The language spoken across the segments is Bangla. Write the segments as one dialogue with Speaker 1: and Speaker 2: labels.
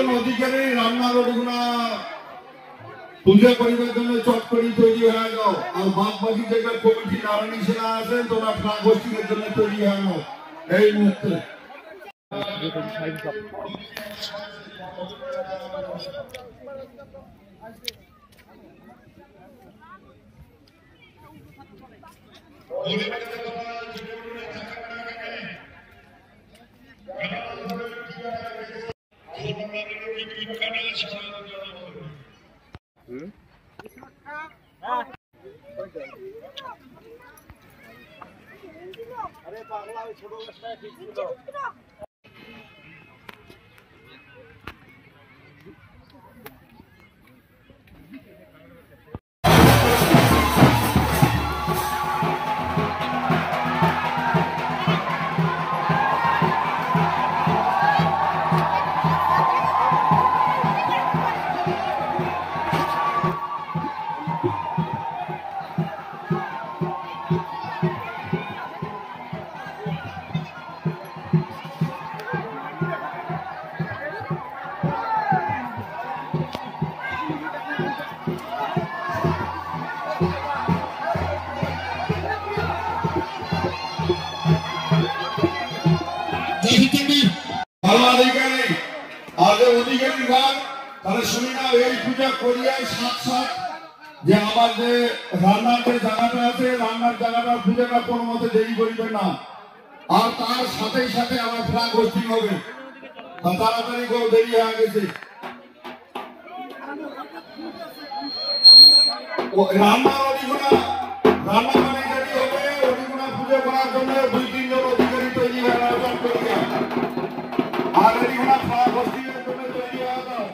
Speaker 1: দুইজন অধিকারী রান্নার ওগুলা পূজা করিবার জন্য চটকরি তৈরি হয়ে যাও, আর বাদ বাকি যেগুলো কমিটি নারায়ণী সেনা আছে তোমরা প্রাগোষ্ঠীর জন্য তৈরি হয়ে যাও এই মুহূর্তে।
Speaker 2: अरे पागला छोड़ो ठीक
Speaker 1: পূজা করিয়া সাত সাত যে আমার যে রান্নার যে জায়গাটা আছে রান্নার জায়গাটা পূজাটা কোনো মতে দেরি করিবে না, আর তার সাথে সাথে আমার প্রাক হোস্টিং হবে, তাড়াতাড়ি করে দেরি হয়ে গেছে। রান্নার অধিগুণা রান্না মানে দেরি হবে, অধিগুণা পুজো করার জন্য 2-3 জন অধিকারী তৈরি হয়ে আয়োজন করিয়া, আর অধিগুণা প্রাক হোস্টিং এর জন্য তৈরি হয়ে যাও।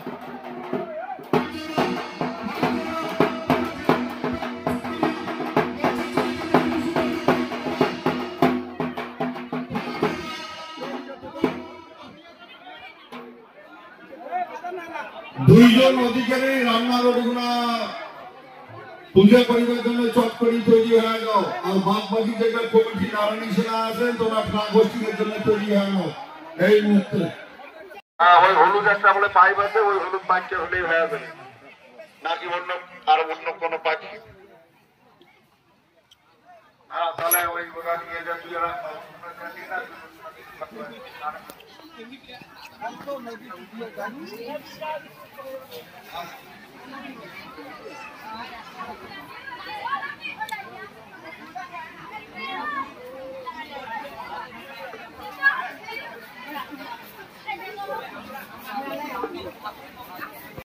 Speaker 1: দুইজন অধিকারী রান্নার ওগুলা পূজা করিবার জন্য চটকরি তৈরি হয়ে যাও, আর বাদ বাকি যেগুলো কমিটি নারায়ণী সেনা আছে তোমরা প্রাগোষ্ঠীর জন্য তৈরি হয়ে যাও এই মুহূর্তে।
Speaker 2: ওই হলুদ একটা বলে পাইপ আছে, ওই হলুদ পাইপটা হলেই হয়ে যাবে, নাকি অন্য আর অন্য কোনো পাইপ? হ্যাঁ তাহলে ওই ওটা নিয়ে যা তুই